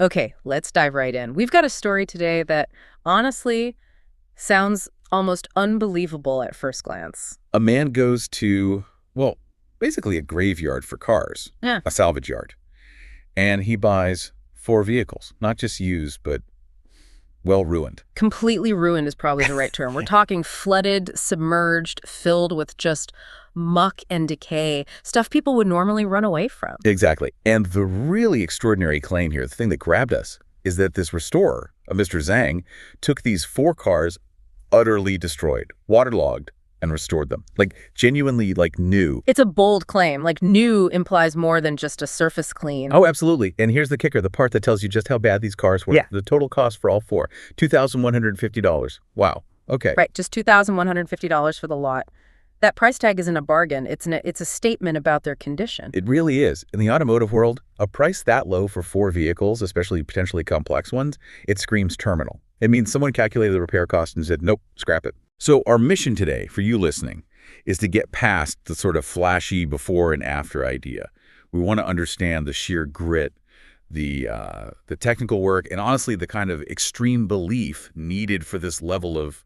Okay, let's dive right in. We've got a story today that honestly sounds almost unbelievable at first glance. A man goes to, well, basically a graveyard for cars, Yeah. a salvage yard, and he buys 4 vehicles, not just used, but well ruined. Completely ruined is probably the right term. We're talking flooded, submerged, filled with just muck and decay, stuff people would normally run away from. Exactly. And the really extraordinary claim here, the thing that grabbed us, is that this restorer, Mr. Zhang, took these 4 cars utterly destroyed, waterlogged, and restored them. Like, genuinely, like, new. It's a bold claim. Like, new implies more than just a surface clean. Oh, absolutely. And here's the kicker, the part that tells you just how bad these cars were. Yeah. The total cost for all 4, $2,150. Wow. Okay. Right, just $2,150 for the lot. That price tag isn't a bargain. It's a statement about their condition. It really is. In the automotive world, a price that low for 4 vehicles, especially potentially complex ones, it screams terminal. It means someone calculated the repair cost and said, nope, scrap it. So our mission today, for you listening, is to get past the sort of flashy before and after idea. We want to understand the sheer grit, the technical work, and honestly, the kind of extreme belief needed for this level of,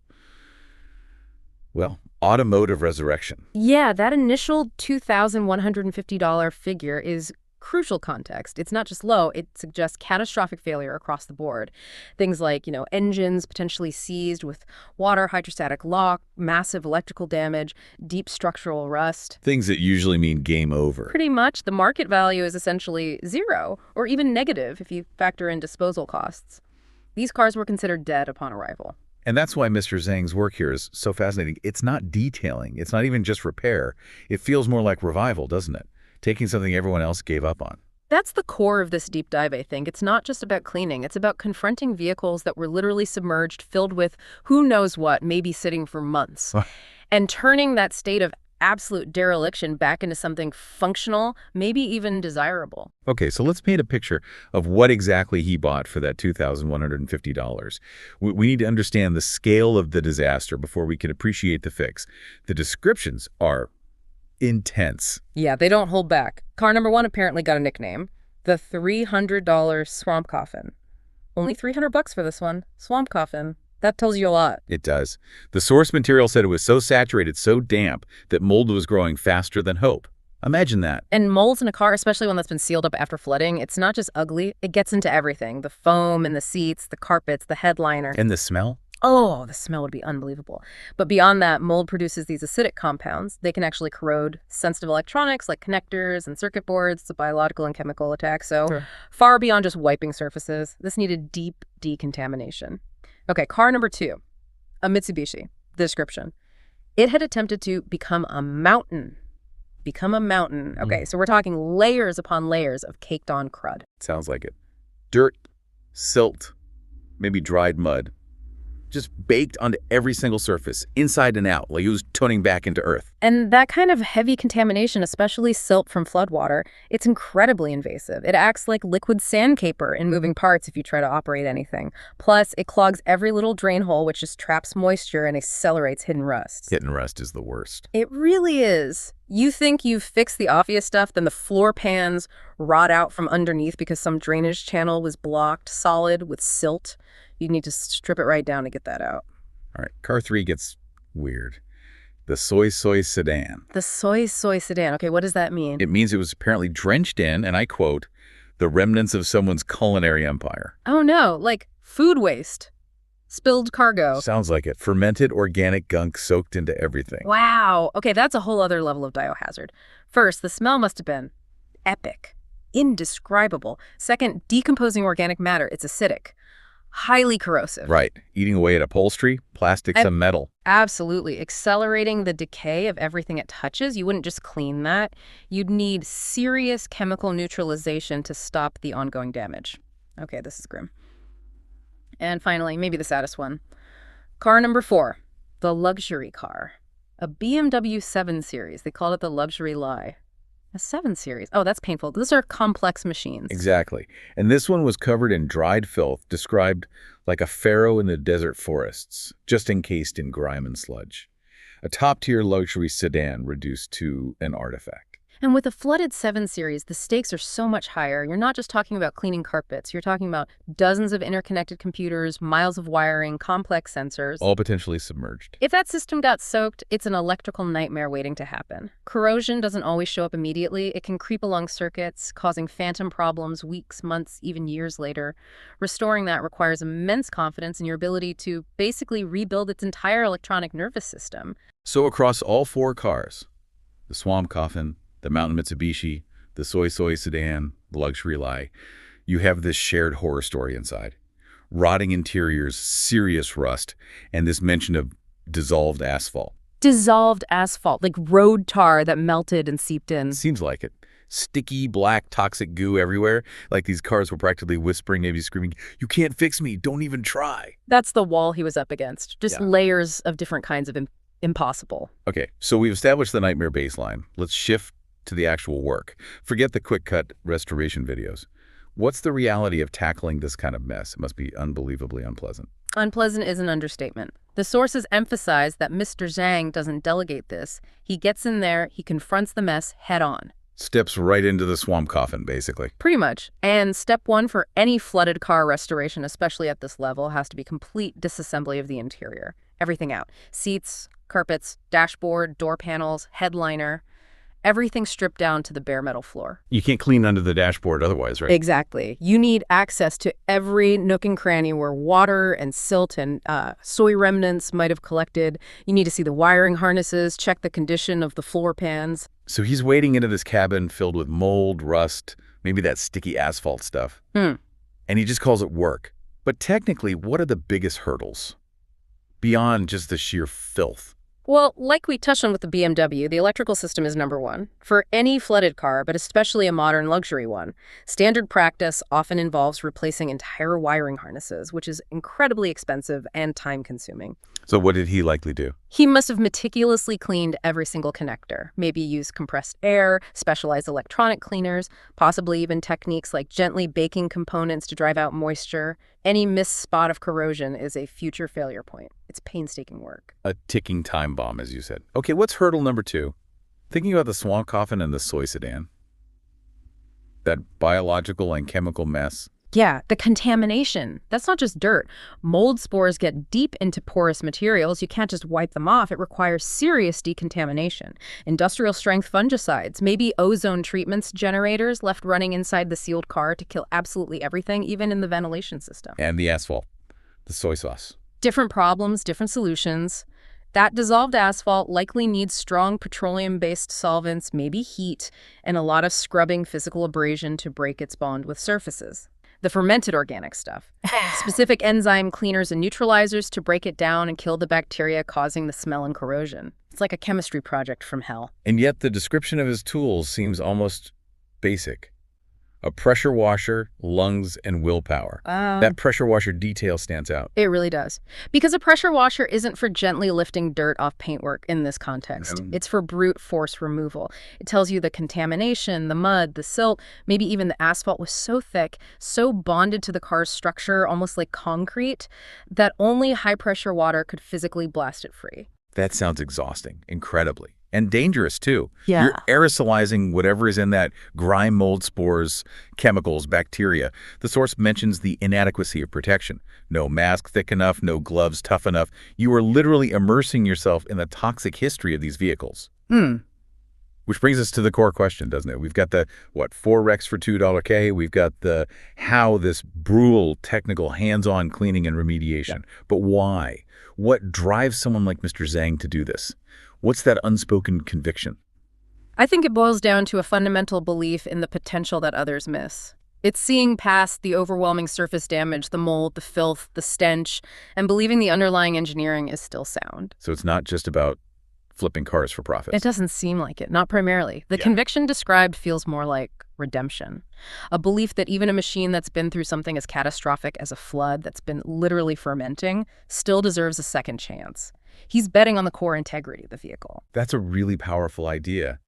well, automotive resurrection. Yeah, that initial $2,150 figure is crucial context. It's not just low, it suggests catastrophic failure across the board. Things like, engines potentially seized with water, hydrostatic lock, massive electrical damage, deep structural rust. Things that usually mean game over. Pretty much, the market value is essentially zero, or even negative if you factor in disposal costs. These cars were considered dead upon arrival. And that's why Mr. Zhang's work here is so fascinating. It's not detailing. It's not even just repair. It feels more like revival, doesn't it? Taking something everyone else gave up on. That's the core of this deep dive, I think. It's not just about cleaning. It's about confronting vehicles that were literally submerged, filled with who knows what, maybe sitting for months, and turning that state of absolute dereliction back into something functional, maybe even desirable. Okay, so let's paint a picture of what exactly he bought for that $2,150. We need to understand the scale of the disaster before we can appreciate the fix. The descriptions are intense. Yeah, they don't hold back. Car number 1 apparently got a nickname, the $300 swamp coffin. Only $300 for this one. Swamp coffin. That tells you a lot. It does. The source material said it was so saturated, so damp, that mold was growing faster than hope. Imagine that. And molds in a car, especially one that's been sealed up after flooding, it's not just ugly, it gets into everything. The foam in the seats, the carpets, the headliner. And the smell? Oh, the smell would be unbelievable. But beyond that, mold produces these acidic compounds. They can actually corrode sensitive electronics like connectors and circuit boards. It's a biological and chemical attack. So far beyond just wiping surfaces, this needed deep decontamination. Okay, car number 2, a Mitsubishi. The description. It had attempted to become a mountain. Okay, so we're talking layers upon layers of caked on crud. Sounds like it. Dirt, silt, maybe dried mud. Just baked onto every single surface, inside and out, like it was toning back into earth. And that kind of heavy contamination, especially silt from floodwater, it's incredibly invasive. It acts like liquid sandpaper in moving parts if you try to operate anything. Plus, it clogs every little drain hole, which just traps moisture and accelerates hidden rust. Hidden rust is the worst. It really is. You think you've fixed the obvious stuff, then the floor pans rot out from underneath because some drainage channel was blocked solid with silt. You need to strip it right down to get that out. All right, car 3 gets weird. The soy sedan. The soy sedan. Okay, what does that mean? It means it was apparently drenched in, and I quote, the remnants of someone's culinary empire. Oh no, like food waste. Spilled cargo. Sounds like it. Fermented organic gunk soaked into everything. Wow. Okay, that's a whole other level of biohazard. First, the smell must have been epic. Indescribable. Second, decomposing organic matter. It's acidic. Highly corrosive. Right. Eating away at upholstery, plastics, and metal. Absolutely. Accelerating the decay of everything it touches. You wouldn't just clean that. You'd need serious chemical neutralization to stop the ongoing damage. Okay, this is grim. And finally, maybe the saddest one. Car number 4, the luxury car. A BMW 7 Series. They called it the luxury lie. A 7 Series. Oh, that's painful. Those are complex machines. Exactly. And this one was covered in dried filth, described like a pharaoh in the desert forests, just encased in grime and sludge. A top-tier luxury sedan reduced to an artifact. And with a flooded 7 Series, the stakes are so much higher. You're not just talking about cleaning carpets. You're talking about dozens of interconnected computers, miles of wiring, complex sensors. All potentially submerged. If that system got soaked, it's an electrical nightmare waiting to happen. Corrosion doesn't always show up immediately. It can creep along circuits, causing phantom problems weeks, months, even years later. Restoring that requires immense confidence in your ability to basically rebuild its entire electronic nervous system. So across all 4 cars, the swamp coffin, the mountain Mitsubishi, the soy sedan, the luxury lie, you have this shared horror story inside. Rotting interiors, serious rust, and this mention of dissolved asphalt. Dissolved asphalt, like road tar that melted and seeped in. Seems like it. Sticky, black, toxic goo everywhere. Like these cars were practically whispering, maybe screaming, "You can't fix me, don't even try." That's the wall he was up against. Just layers of different kinds of impossible. Okay, so we've established the nightmare baseline. Let's shift to the actual work. Forget the quick-cut restoration videos. What's the reality of tackling this kind of mess? It must be unbelievably unpleasant. Unpleasant is an understatement. The sources emphasize that Mr. Zhang doesn't delegate this. He gets in there, he confronts the mess head on. Steps right into the swamp coffin, basically. Pretty much. And step 1 for any flooded car restoration, especially at this level, has to be complete disassembly of the interior. Everything out. Seats, carpets, dashboard, door panels, headliner. Everything stripped down to the bare metal floor. You can't clean under the dashboard otherwise, right? Exactly. You need access to every nook and cranny where water and silt and soy remnants might have collected. You need to see the wiring harnesses, check the condition of the floor pans. So he's wading into this cabin filled with mold, rust, maybe that sticky asphalt stuff. And he just calls it work. But technically, what are the biggest hurdles? Beyond just the sheer filth. Well, like we touched on with the BMW, the electrical system is number 1. For any flooded car, but especially a modern luxury one, standard practice often involves replacing entire wiring harnesses, which is incredibly expensive and time-consuming. So what did he likely do? He must have meticulously cleaned every single connector, maybe used compressed air, specialized electronic cleaners, possibly even techniques like gently baking components to drive out moisture. Any missed spot of corrosion is a future failure point. It's painstaking work. A ticking time bomb, as you said. Okay, what's hurdle number 2? Thinking about the swamp coffin and the soy sedan. That biological and chemical mess. Yeah, the contamination. That's not just dirt. Mold spores get deep into porous materials. You can't just wipe them off. It requires serious decontamination. Industrial-strength fungicides, maybe ozone treatments, generators left running inside the sealed car to kill absolutely everything, even in the ventilation system. And the asphalt. The soy sauce. Different problems, different solutions. That dissolved asphalt likely needs strong petroleum-based solvents, maybe heat, and a lot of scrubbing physical abrasion to break its bond with surfaces. The fermented organic stuff. Specific enzyme cleaners and neutralizers to break it down and kill the bacteria causing the smell and corrosion. It's like a chemistry project from hell. And yet the description of his tools seems almost basic. A pressure washer, lungs, and willpower. That pressure washer detail stands out. It really does. Because a pressure washer isn't for gently lifting dirt off paintwork in this context. It's for brute force removal. It tells you the contamination, the mud, the silt, maybe even the asphalt was so thick, so bonded to the car's structure, almost like concrete, that only high-pressure water could physically blast it free. That sounds exhausting, incredibly. And dangerous, too. Yeah. You're aerosolizing whatever is in that grime, mold, spores, chemicals, bacteria. The source mentions the inadequacy of protection. No mask thick enough, no gloves tough enough. You are literally immersing yourself in the toxic history of these vehicles. Which brings us to the core question, doesn't it? We've got the, 4 wrecks for $2K. We've got the how this brutal, technical, hands-on cleaning and remediation. But why? What drives someone like Mr. Zhang to do this? What's that unspoken conviction? I think it boils down to a fundamental belief in the potential that others miss. It's seeing past the overwhelming surface damage, the mold, the filth, the stench, and believing the underlying engineering is still sound. So it's not just about flipping cars for profits. It doesn't seem like it, not primarily. The conviction described feels more like redemption. A belief that even a machine that's been through something as catastrophic as a flood, that's been literally fermenting, still deserves a second chance. He's betting on the core integrity of the vehicle. That's a really powerful idea.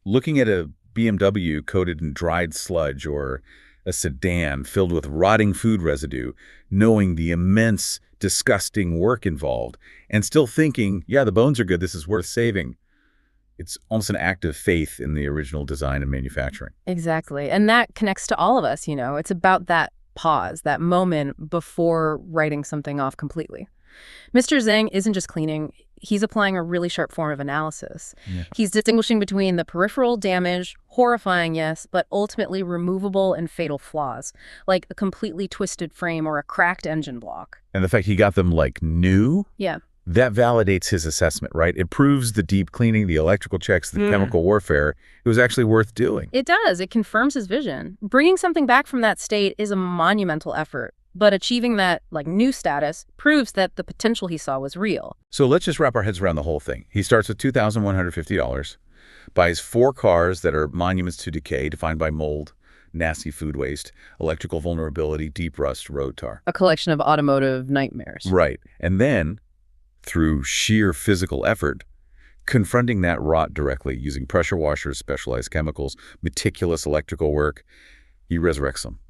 Looking at a BMW coated in dried sludge or a sedan filled with rotting food residue, knowing the immense, disgusting work involved, and still thinking, yeah, the bones are good, this is worth saving. It's almost an act of faith in the original design and manufacturing. Exactly. And that connects to all of us, you know. It's about that pause, that moment before writing something off completely. Mr. Zhang isn't just cleaning, he's applying a really sharp form of analysis. Yeah. He's distinguishing between the peripheral damage, horrifying, yes, but ultimately removable and fatal flaws, like a completely twisted frame or a cracked engine block. And the fact he got them, like, new? Yeah. That validates his assessment, right? It proves the deep cleaning, the electrical checks, the chemical warfare, it was actually worth doing. It does. It confirms his vision. Bringing something back from that state is a monumental effort. But achieving that, like, new status proves that the potential he saw was real. So let's just wrap our heads around the whole thing. He starts with $2,150, buys 4 cars that are monuments to decay, defined by mold, nasty food waste, electrical vulnerability, deep rust, road tar. A collection of automotive nightmares. Right. And then, through sheer physical effort, confronting that rot directly using pressure washers, specialized chemicals, meticulous electrical work, he resurrects them.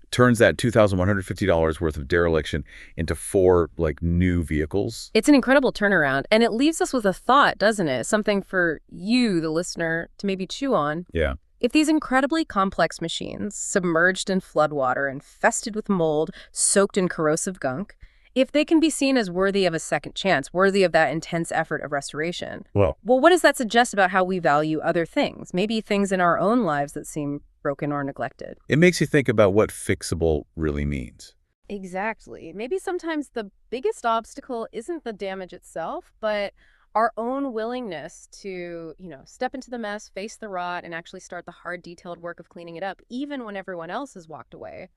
Turns that $2,150 worth of dereliction into 4, like, new vehicles. It's an incredible turnaround, and it leaves us with a thought, doesn't it? Something for you, the listener, to maybe chew on. Yeah. If these incredibly complex machines, submerged in floodwater, infested with mold, soaked in corrosive gunk, if they can be seen as worthy of a second chance, worthy of that intense effort of restoration, well, what does that suggest about how we value other things? Maybe things in our own lives that seem broken or neglected. It makes you think about what fixable really means. Exactly. Maybe sometimes the biggest obstacle isn't the damage itself, but our own willingness to, step into the mess, face the rot, and actually start the hard, detailed work of cleaning it up, even when everyone else has walked away.